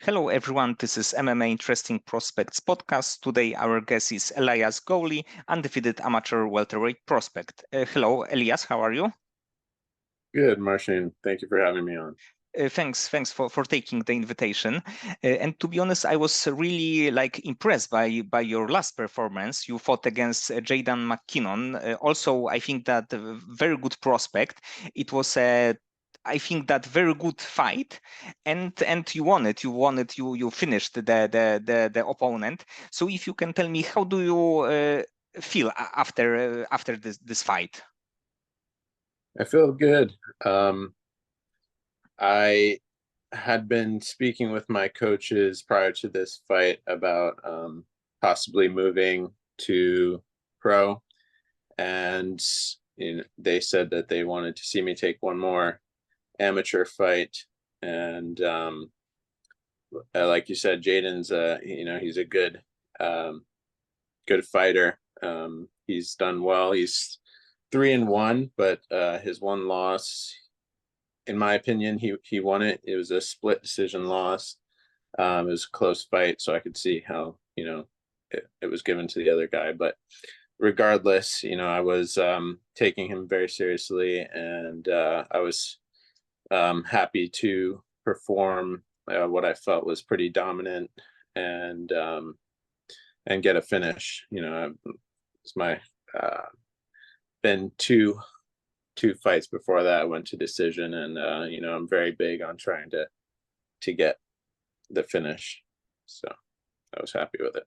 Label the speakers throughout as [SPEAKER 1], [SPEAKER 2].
[SPEAKER 1] Hello, everyone. This is MMA Interesting Prospects podcast. Today, our guest is Elias Goley, undefeated amateur welterweight prospect. Hello, Elias. How are you?
[SPEAKER 2] Good, Marcin. Thank you for having me on.
[SPEAKER 1] Thanks for taking the invitation. And to be honest, I was really impressed by your last performance. You fought against Jaden MacKinnon. Also, I think that a very good prospect. It was a I think that very good fight, and you won it. You finished the opponent. So if you can tell me, how do you feel after this fight?
[SPEAKER 2] I feel good. I had been speaking with my coaches prior to this fight about possibly moving to pro, and they said that they wanted to see me take one more amateur fight. And like you said, Jaden's he's a good fighter. He's done well. He's 3-1, but his one loss, in my opinion, he won it. It was a split decision loss. It was a close fight, so I could see how it was given to the other guy. But regardless, I was taking him very seriously, and I was happy to perform what I felt was pretty dominant and get a finish. It's my been two fights before that I went to decision, and I'm very big on trying to get the finish, so I was happy with it.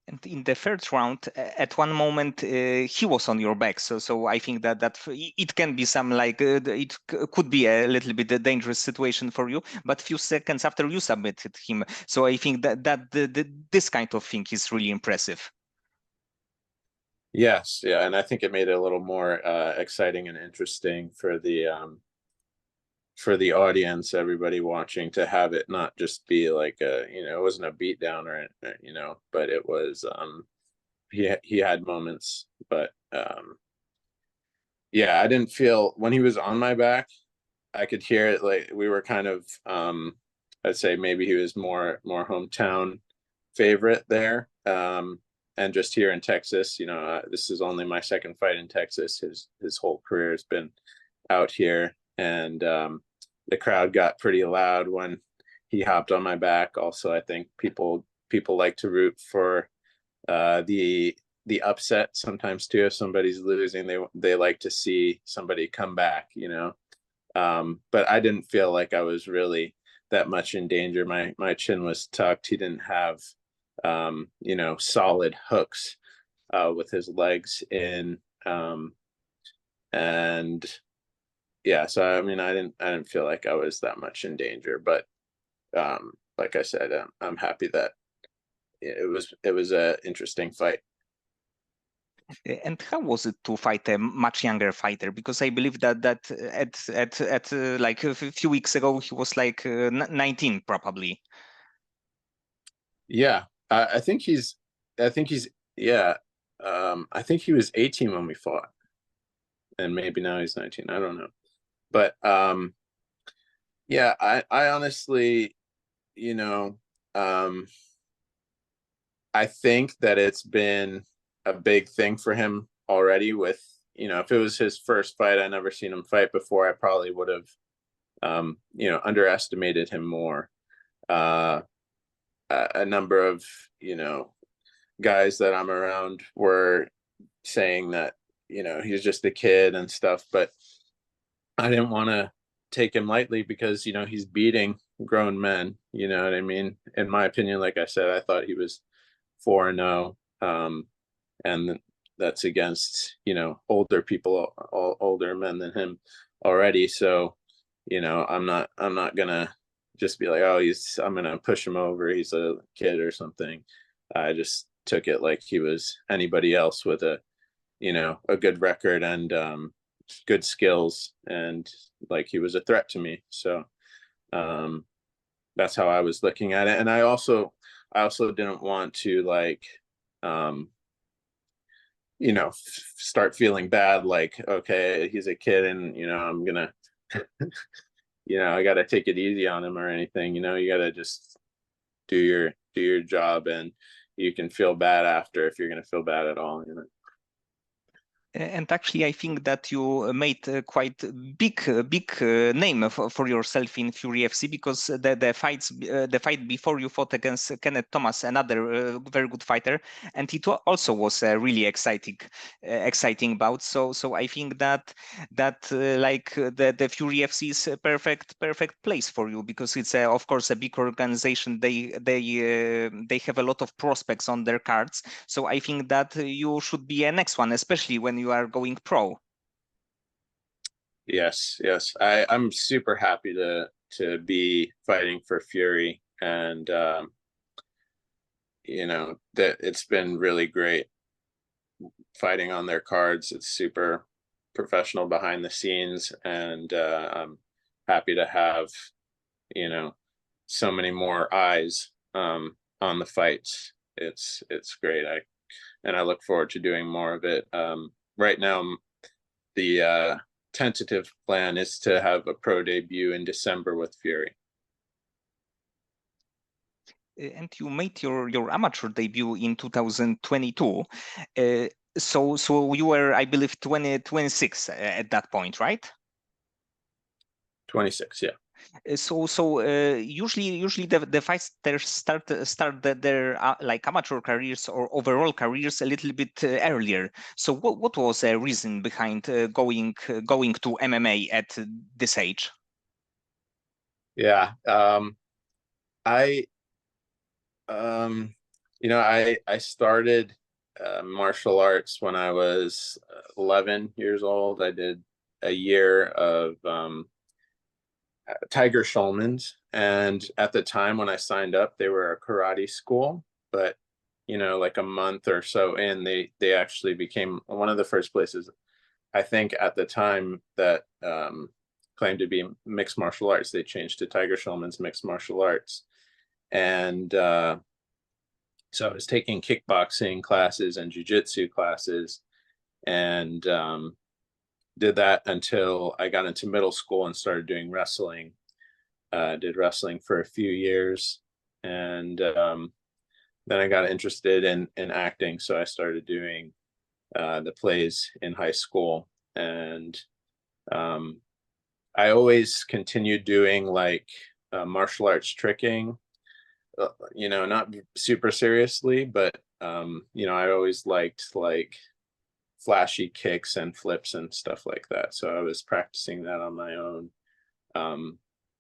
[SPEAKER 1] And in the first round, at one moment, he was on your back. So I think that it can be could be a little bit a dangerous situation for you. But few seconds after you submitted him, so I think that this kind of thing is really impressive.
[SPEAKER 2] Yes, yeah, and I think it made it a little more exciting and interesting for the audience, everybody watching, to have it not just be like it wasn't a beat down or but it was he had moments, but yeah, I didn't feel when he was on my back, I could hear it. Like, we were kind of I'd say maybe he was more hometown favorite there. And just here in Texas, this is only my second fight in Texas. His whole career has been out here, and the crowd got pretty loud when he hopped on my back. Also, I think people like to root for the upset sometimes too. If somebody's losing, they like to see somebody come back, but I didn't feel like I was really that much in danger. My chin was tucked. He didn't have solid hooks with his legs in, and yeah, so I mean, I didn't feel like I was that much in danger, but like I said, I'm happy that it was a interesting fight.
[SPEAKER 1] And how was it to fight a much younger fighter? Because I believe that at like a few weeks ago he was like 19 probably.
[SPEAKER 2] Yeah, I think yeah. I think he was 18 when we fought, and maybe now he's 19. I don't know, but yeah, I honestly, you know, um, I think that it's been a big thing for him already. With if it was his first fight, I never seen him fight before, I probably would have underestimated him more. Uh, a number of guys that I'm around were saying that he's just a kid and stuff, but I didn't want to take him lightly because he's beating grown men. You know what I mean? In my opinion, like I said, I thought he was 4-0, and that's against older people, older men than him already. So I'm not gonna just be like, oh, I'm gonna push him over, he's a kid or something. I just took it like he was anybody else with a good record and good skills, and like he was a threat to me. So um, that's how I was looking at it. And I also didn't want to um, start feeling bad, like, okay, he's a kid and I'm gonna I got to take it easy on him or anything. You got to just do your job, and you can feel bad after if you're going to feel bad at all, you know.
[SPEAKER 1] And actually, I think that you made a quite big name for yourself in Fury FC, because the fight before you fought against Kenneth Thomas, another very good fighter, and it also was a really exciting bout. So I think that the Fury FC is a perfect place for you, because it's of course a big organization. They have a lot of prospects on their cards. So I think that you should be a next one, especially when you are going pro.
[SPEAKER 2] Yes, I'm super happy to be fighting for Fury, and you know, that it's been really great fighting on their cards. It's super professional behind the scenes, and I'm happy to have, you know, so many more eyes on the fights. It's great. I look forward to doing more of it. Right now, the tentative plan is to have a pro debut in December with Fury.
[SPEAKER 1] And you made your amateur debut in 2022. So you were, I believe, 26 at that point, right?
[SPEAKER 2] 26, yeah.
[SPEAKER 1] So usually the fighters start their like amateur careers or overall careers a little bit earlier. So what was the reason behind going to MMA at this age?
[SPEAKER 2] Yeah, I you know, I started martial arts when I was 11 years old. I did a year of Tiger Schulman's, and at the time when I signed up, they were a karate school, but you know, like a month or so in, they actually became one of the first places, I think, at the time that claimed to be mixed martial arts. They changed to Tiger Schulman's Mixed Martial Arts, and so I was taking kickboxing classes and jujitsu classes, and did that until I got into middle school and started doing wrestling. Did wrestling for a few years, and then I got interested in acting. So I started doing the plays in high school, and I always continued doing like martial arts tricking. You know, not super seriously, but you know, I always liked like flashy kicks and flips and stuff like that. So I was practicing that on my own,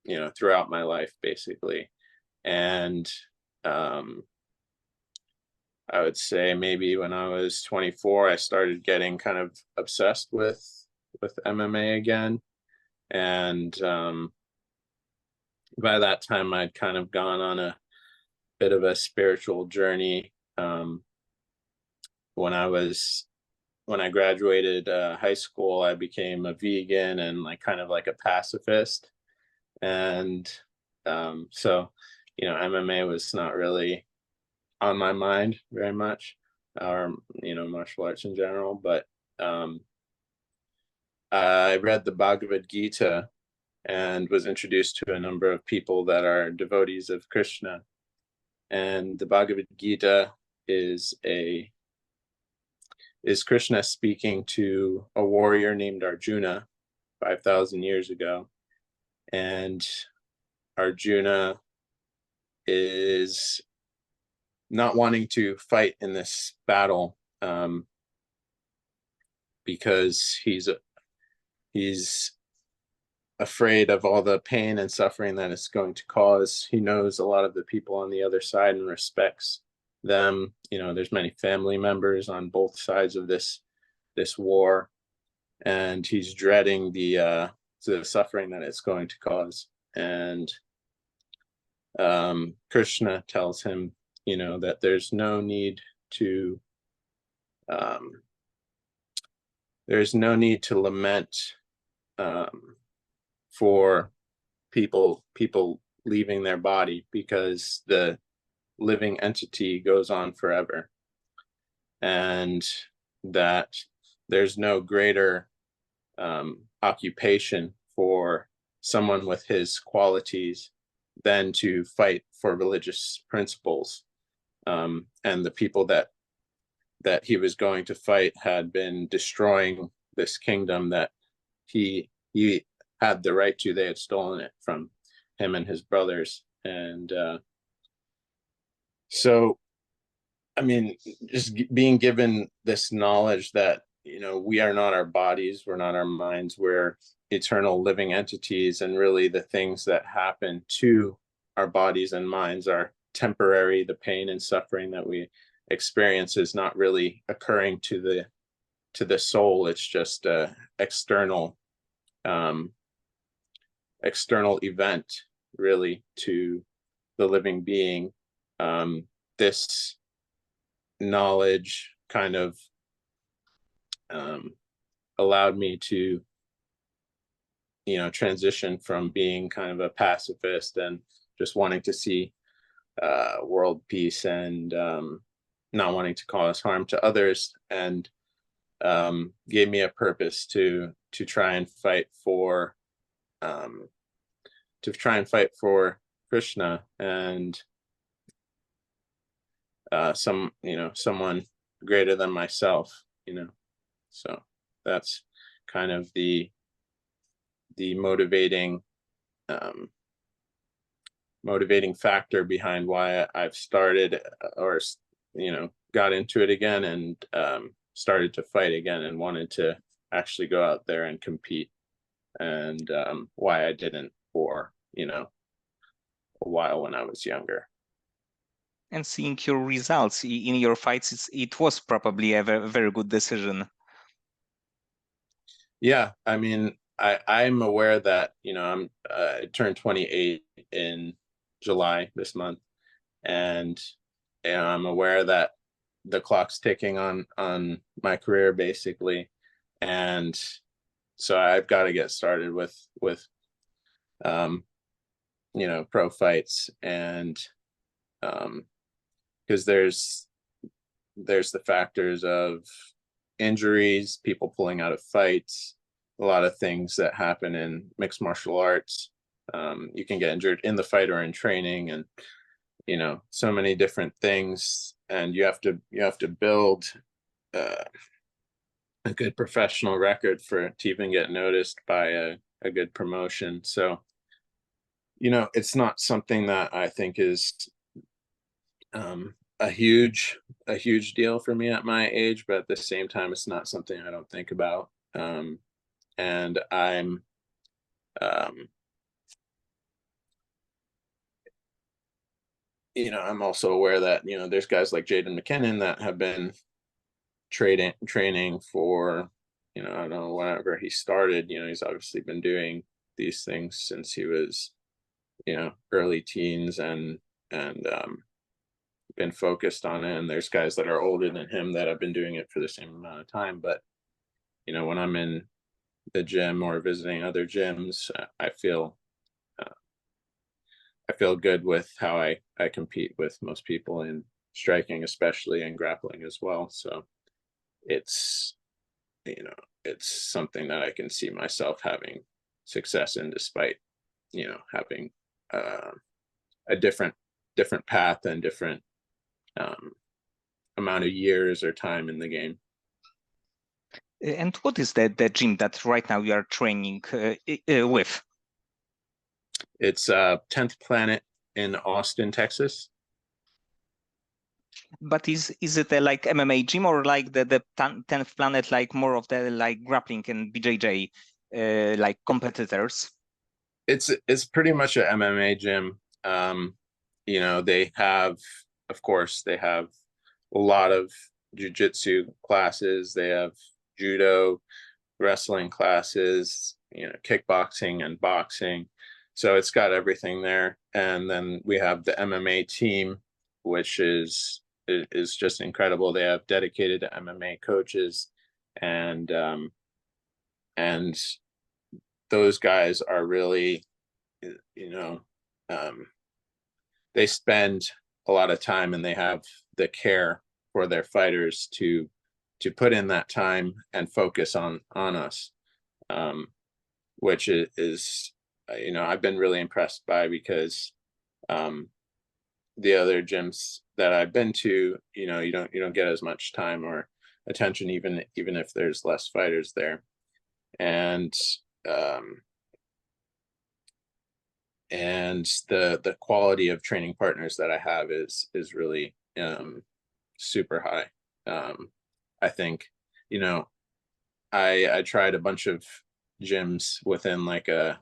[SPEAKER 2] you know, throughout my life, basically. And I would say maybe when I was 24, I started getting kind of obsessed with MMA again. And by that time, I'd kind of gone on a bit of a spiritual journey. When I graduated high school, I became a vegan and like kind of like a pacifist. And so, you know, MMA was not really on my mind very much, or you know, martial arts in general. But I read the Bhagavad Gita and was introduced to a number of people that are devotees of Krishna. And the Bhagavad Gita is Krishna speaking to a warrior named Arjuna 5,000 years ago. And Arjuna is not wanting to fight in this battle because he's afraid of all the pain and suffering that it's going to cause. He knows a lot of the people on the other side and respects them. You know, there's many family members on both sides of this war, and he's dreading the suffering that it's going to cause. And Krishna tells him, you know, that there's no need to lament for people leaving their body, because the living entity goes on forever, and that there's no greater occupation for someone with his qualities than to fight for religious principles. And the people that he was going to fight had been destroying this kingdom that he had the right to. They had stolen it from him and his brothers. And so, I mean, just being given this knowledge that, you know, we are not our bodies, we're not our minds, we're eternal living entities, and really the things that happen to our bodies and minds are temporary. The pain and suffering that we experience is not really occurring to the soul. It's just a external event, really, to the living being. This knowledge kind of allowed me to, you know, transition from being kind of a pacifist and just wanting to see world peace and not wanting to cause harm to others, and gave me a purpose to try and fight for Krishna and someone greater than myself, you know. So that's kind of the motivating factor behind why I've started, or, you know, got into it again, and started to fight again and wanted to actually go out there and compete, and why I didn't for, you know, a while when I was younger.
[SPEAKER 1] And seeing your results in your fights, it was probably a very, very good decision.
[SPEAKER 2] Yeah, I mean, I'm aware that, you know, I turned 28 in July this month, and I'm aware that the clock's ticking on my career, basically, and so I've got to get started with you know, pro fights, and because there's the factors of injuries, people pulling out of fights, a lot of things that happen in mixed martial arts. You can get injured in the fight or in training, and, you know, so many different things, and you have to build a good professional record to even get noticed by a good promotion. So, you know, it's not something that I think is a huge deal for me at my age, but at the same time, it's not something I don't think about. And I'm you know, I'm also aware that, you know, there's guys like Jaden MacKinnon that have been training for, you know, I don't know, whenever he started. You know, he's obviously been doing these things since he was, you know, early teens, and been focused on it. And there's guys that are older than him that have been doing it for the same amount of time. But, you know, when I'm in the gym or visiting other gyms, I feel good with how I compete with most people, in striking especially, and grappling as well. So it's, you know, it's something that I can see myself having success in, despite, you know, having a different path and different amount of years or time in the game.
[SPEAKER 1] And what is the gym that right now you are training with?
[SPEAKER 2] It's 10th Planet in Austin, Texas.
[SPEAKER 1] But is it a like MMA gym, or like the 10th Planet, like more of the like grappling and BJJ like competitors?
[SPEAKER 2] It's pretty much an MMA gym. You know, they have, of course, they have a lot of jiu-jitsu classes. They have judo, wrestling classes, you know, kickboxing and boxing. So it's got everything there. And then we have the MMA team, which is just incredible. They have dedicated MMA coaches, and those guys are really, you know, they spend a lot of time, and they have the care for their fighters to put in that time and focus on us, which is, you know, I've been really impressed by, because the other gyms that I've been to, you know, you don't get as much time or attention, even if there's less fighters there. And the quality of training partners that I have is really super high. I think, you know, I tried a bunch of gyms within like a,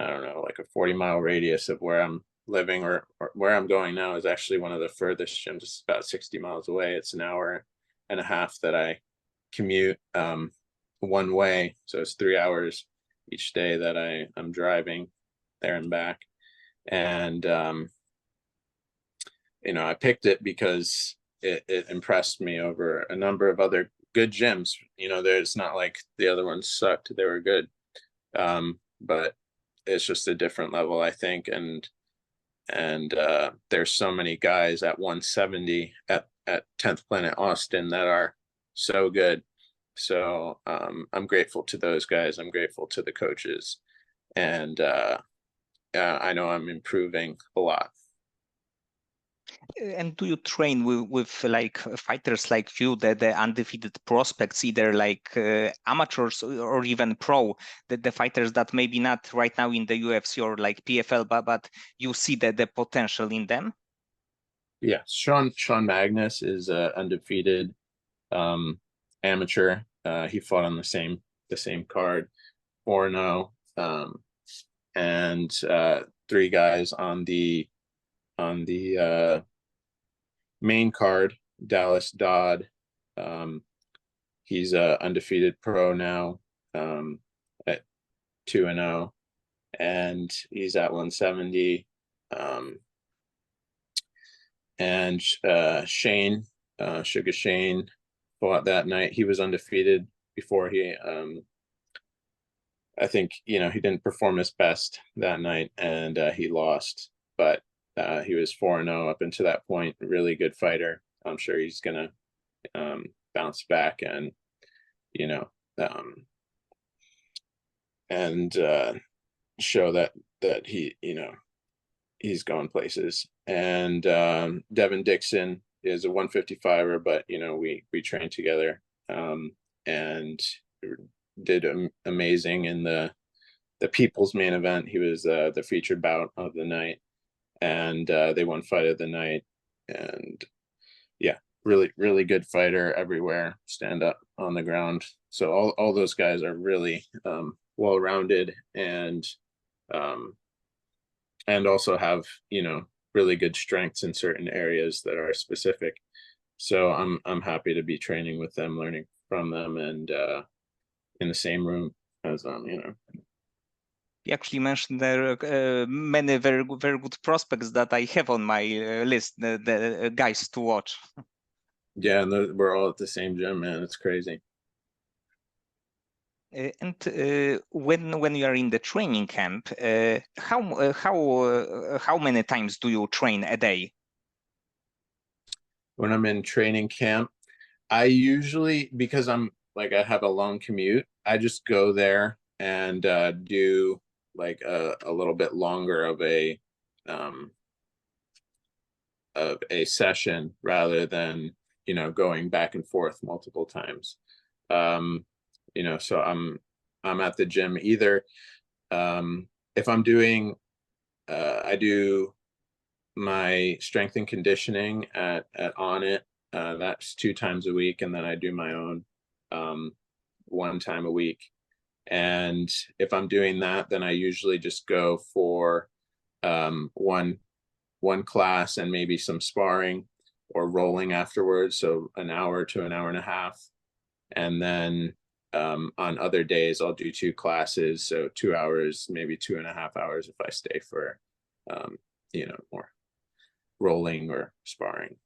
[SPEAKER 2] I don't know, like a 40-mile radius of where I'm living, or where I'm going now is actually one of the furthest gyms. It's about 60 miles away. It's an hour and a half that I commute one way. So it's 3 hours each day that I'm driving there and back. And you know, I picked it because it impressed me over a number of other good gyms. You know, there's not like the other ones sucked, they were good. But it's just a different level, I think. And there's so many guys at 170 at 10th Planet Austin that are so good. So I'm grateful to those guys. I'm grateful to the coaches. And I know I'm improving a lot.
[SPEAKER 1] And do you train with like fighters like you, the undefeated prospects, either like amateurs or even pro, the fighters that maybe not right now in the UFC or like PFL, but you see the potential in them?
[SPEAKER 2] Yeah, Sean Magnus is undefeated amateur. He fought on the same card, 4-0, and three guys on the main card. Dallas Dodd, he's a undefeated pro now, at 2-0, and he's at 170. And Shane, Sugar Shane, fought that night. He was undefeated before he I think, you know, he didn't perform his best that night, and he lost, but he was 4-0 up until that point. Really good fighter. I'm sure he's gonna bounce back and, you know, and show that he, you know, he's going places. And Devin Dixon is a 155er, but you know, we trained together, and did amazing in the people's main event. He was the featured bout of the night, and they won fight of the night. And yeah, really good fighter everywhere, stand up, on the ground. So all those guys are really well-rounded, and also have, you know, really good strengths in certain areas that are specific. So I'm happy to be training with them, learning from them, and in the same room as them, you know.
[SPEAKER 1] You actually mentioned there are many very good prospects that I have on my list, the guys to watch.
[SPEAKER 2] Yeah, and we're all at the same gym, man. It's crazy.
[SPEAKER 1] And when you are in the training camp, how many times do you train a day?
[SPEAKER 2] When I'm in training camp, I usually, because I'm like, I have a long commute, I just go there and do like a little bit longer of a session, rather than, you know, going back and forth multiple times. You know, so I'm at the gym either, if I'm doing I do my strength and conditioning at On It. That's 2 times a week, and then I do my own 1 time a week. And if I'm doing that, then I usually just go for one class and maybe some sparring or rolling afterwards, so an hour to an hour and a half. And then on other days I'll do 2 classes, so 2 hours, maybe 2.5 hours if I stay for you know, more rolling or sparring.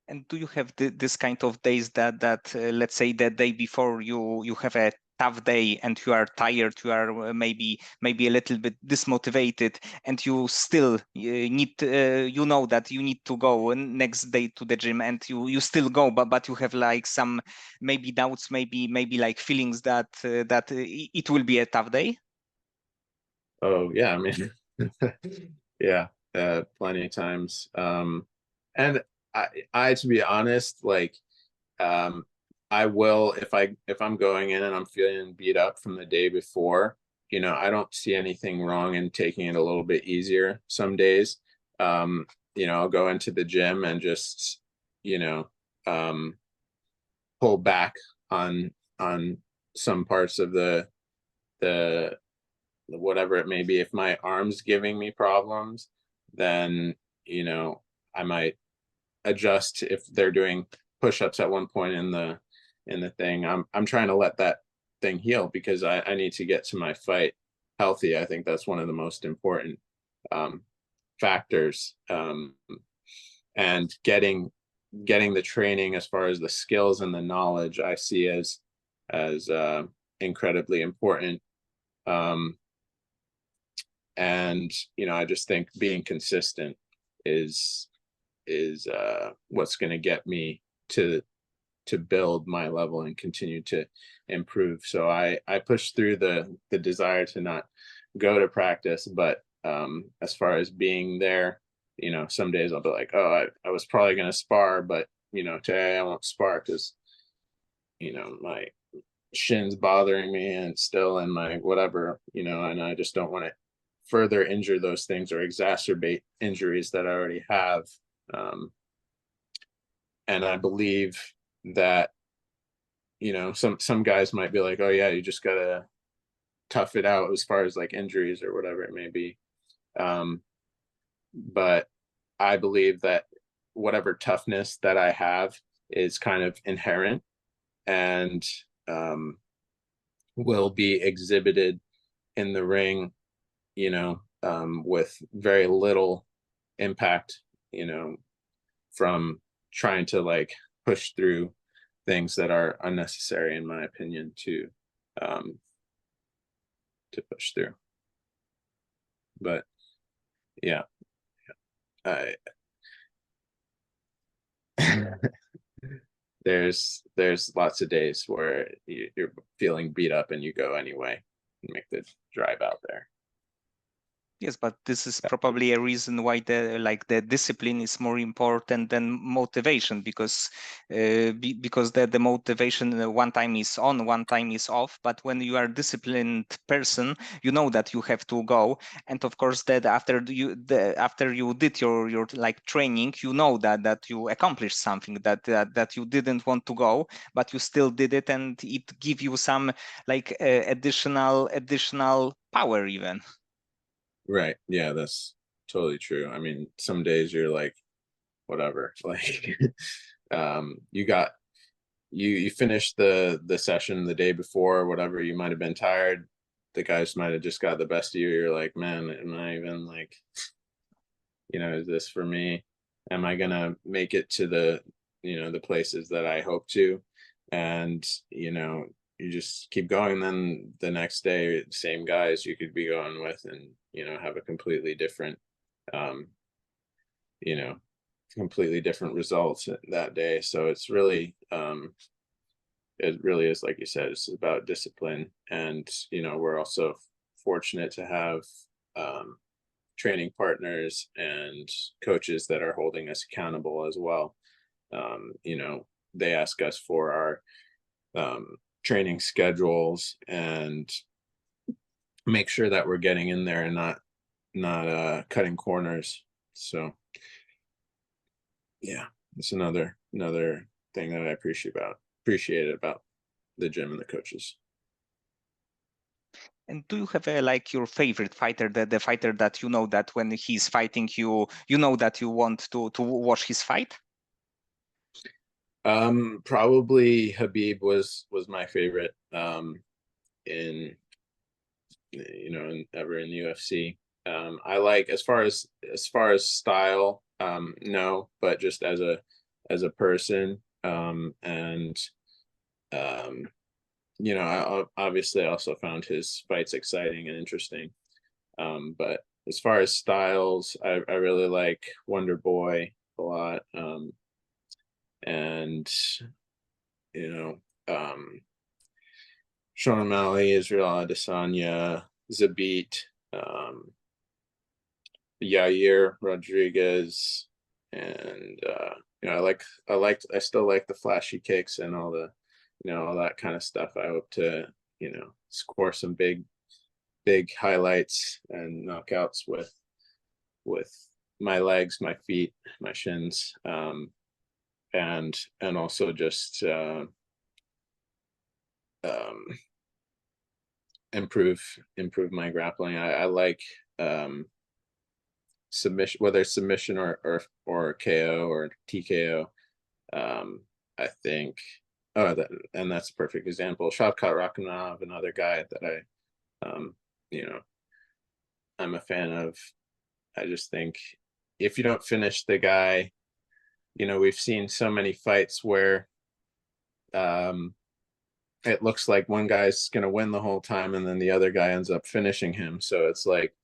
[SPEAKER 1] And do you have this kind of days that let's say the day before you have a tough day and you are tired, you are maybe a little bit dismotivated, and you still need you know that you need to go next day to the gym, and you still go, but you have like some maybe doubts, maybe like feelings that it will be a tough day?
[SPEAKER 2] Oh yeah, I mean, Yeah, plenty of times. And I to be honest, like, um, I will, if I'm going in and I'm feeling beat up from the day before, you know, I don't see anything wrong in taking it a little bit easier some days. Um, you know, I'll go into the gym and just, you know, um, pull back on on some parts of the whatever it may be. If my arm's giving me problems, then, you know, I might adjust. If they're doing push-ups at one point in the thing, I'm trying to let that thing heal, because I need to get to my fight healthy. I think that's one of the most important um factors. And getting the training, as far as the skills and the knowledge, I see as incredibly important. um and you know, I just think being consistent is what's going to get me to build my level and continue to improve. So I push through the desire to not go to practice, but as far as being there, you know, some days I'll be like, oh, I was probably going to spar, but you know, today I won't spar because, you know, my shin's bothering me and still in my whatever, you know, and I just don't want to further injure those things or exacerbate injuries that I already have. Um, and I believe that, you know, some guys might be like, oh yeah, you just gotta tough it out as far as like injuries or whatever it may be. Um, but I believe that whatever toughness that I have is kind of inherent, and um, will be exhibited in the ring, you know, with very little impact, you know, from trying to like push through things that are unnecessary, in my opinion, um, to push through. But yeah, I, there's lots of days where you're feeling beat up and you go anyway and make the drive out there.
[SPEAKER 1] Yes, but this is probably a reason why the discipline is more important than motivation, because because the motivation one time is on, one time is off. But when you are a disciplined person, you know that you have to go, and of course that after you did your like training, you know that you accomplished something, that you didn't want to go, but you still did it, and it give you some like additional power even.
[SPEAKER 2] Right. Yeah, that's totally true. I mean, some days you're like, whatever, like, you got you finished the session the day before or whatever, you might have been tired, the guys might have just got the best of you, you're like, man, am I even like, you know, is this for me? Am I gonna make it to the, you know, the places that I hope to? And you know, you just keep going. Then the next day, same guys you could be going with, and you know, have a completely different, um, you know, completely different results that day. So it's really, it really is, like you said, it's about discipline. And you know, we're also fortunate to have um, training partners and coaches that are holding us accountable as well. You know, they ask us for our training schedules and make sure that we're getting in there and not cutting corners. So yeah, it's another thing that I appreciate about the gym and the coaches.
[SPEAKER 1] And do you have a, like your favorite fighter, the fighter that you know that when he's fighting you know that you want to watch his fight?
[SPEAKER 2] Probably Habib was my favorite in, you know, ever in UFC. I like, as far as style, no, but just as a person, and um, you know, obviously I also found his fights exciting and interesting. But as far as styles, I really like Wonder Boy a lot, and you know, Sean O'Malley, Israel Adesanya, Zabit, um, Yair Rodriguez, and you know, I still like the flashy kicks and all the, you know, all that kind of stuff. I hope to, you know, score some big highlights and knockouts with my legs, my feet, my shins, and also just um, improve my grappling. I like submission, whether it's submission or KO or TKO. I think, and that's a perfect example. Shavkat Rakhmonov, another guy that you know, I'm a fan of. I just think if you don't finish the guy, you know, we've seen so many fights where it looks like one guy's going to win the whole time and then the other guy ends up finishing him. So it's like,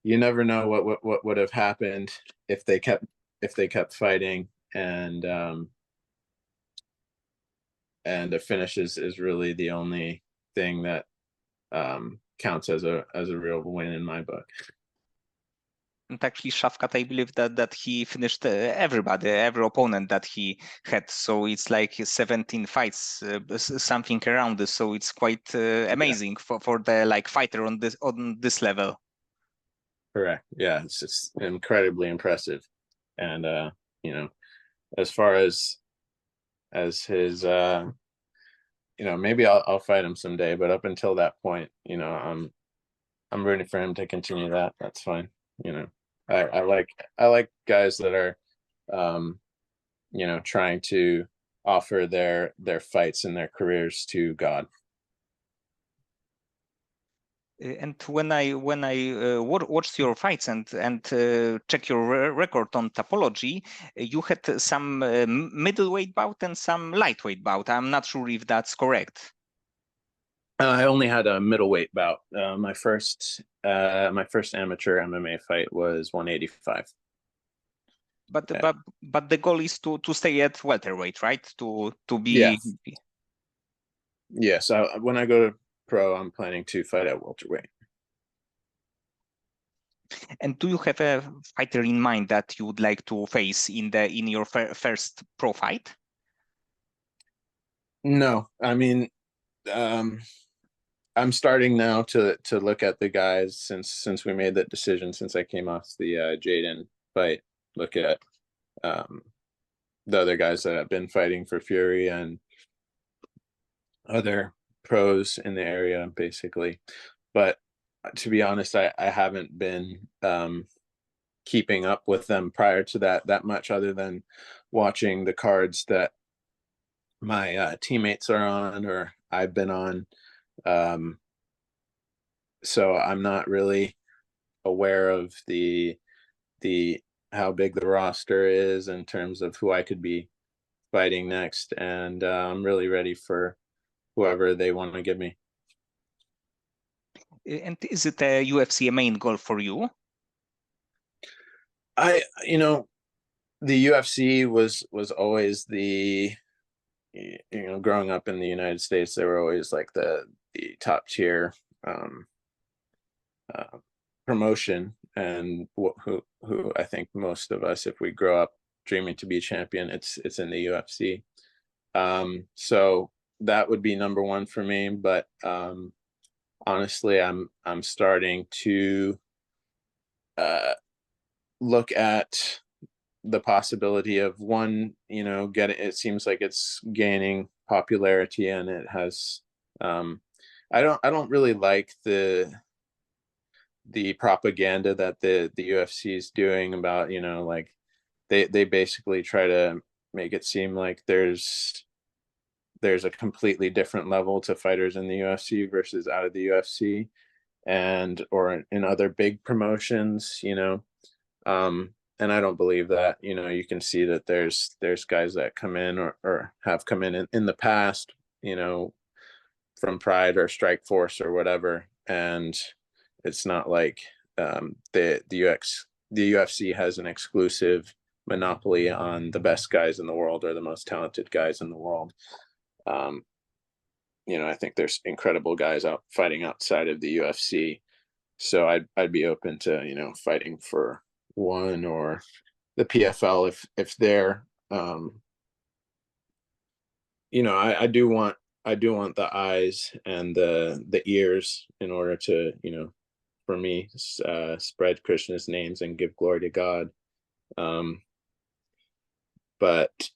[SPEAKER 2] you never know what would have happened if they kept fighting, and a finish is really the only thing that counts as a real win in my book.
[SPEAKER 1] And actually, Shavkat, I believe that he finished every opponent that he had. So it's like 17 fights, something around this. So it's quite amazing for the like fighter on this level.
[SPEAKER 2] Correct. Yeah, it's just incredibly impressive. And you know, as far as his you know, maybe I'll fight him someday, but up until that point, you know, I'm rooting for him to continue that. That's fine. You know, I like guys that are you know, trying to offer their fights and their careers to God.
[SPEAKER 1] And when I watched your fights and check your record on Tapology, you had some middleweight bout and some lightweight bout. I'm not sure if that's correct.
[SPEAKER 2] I only had a middleweight bout. My first amateur MMA fight was 185.
[SPEAKER 1] But the goal is to stay at welterweight, right? To be.
[SPEAKER 2] Yeah. So when I go to pro, I'm planning to fight at welterweight.
[SPEAKER 1] And do you have a fighter in mind that you would like to face in your first pro fight?
[SPEAKER 2] No, I mean, I'm starting now to look at the guys since we made that decision, since I came off the Jaden fight. Look at the other guys that have been fighting for Fury and other pros in the area, basically. But to be honest, I haven't been keeping up with them prior to that much, other than watching the cards that my teammates are on or I've been on. So I'm not really aware of the how big the roster is in terms of who I could be fighting next, and I'm really ready for whoever they want to give me.
[SPEAKER 1] And is it a UFC main goal for you?
[SPEAKER 2] You know, the UFC was always the, you know, growing up in the United States, they were always like the top tier promotion, and who I think most of us, if we grow up dreaming to be champion, it's in the UFC. So that would be number one for me. But honestly, I'm starting to look at the possibility of one, you know, it seems like it's gaining popularity, and it has I don't really like the propaganda that the UFC is doing about, you know, like they basically try to make it seem like there's a completely different level to fighters in the UFC versus out of the UFC, and or in other big promotions, you know. And I don't believe that. You know, you can see that there's guys that come in or have come in the past, you know, from Pride or Strike Force or whatever, and it's not like the UFC has an exclusive monopoly on the best guys in the world or the most talented guys in the world. You know, I think there's incredible guys out fighting outside of the UFC, so I'd be open to, you know, fighting for One or the PFL if they're I do want the eyes and the ears in order to for me spread Krishna's names and give glory to God. But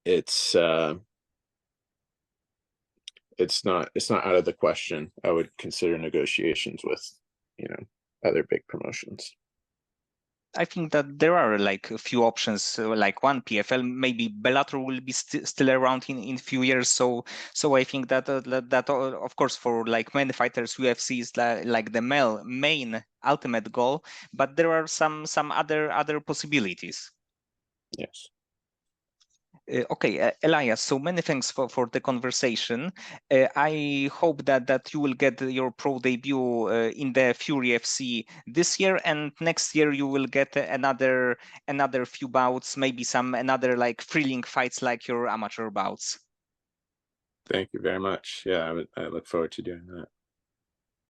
[SPEAKER 2] it's not out of the question. I would consider negotiations with other big promotions.
[SPEAKER 1] I think that there are like a few options, like one PFL, maybe Bellator will be still around in few years. So I think that of course for like many fighters, UFC is like the main ultimate goal, but there are some other possibilities.
[SPEAKER 2] Yes.
[SPEAKER 1] Okay, Elias, so many thanks for the conversation. I hope that you will get your pro debut in the Fury FC this year, and next year you will get another few bouts, maybe another like thrilling fights like your amateur bouts.
[SPEAKER 2] Thank you very much. Yeah, I look forward to doing that.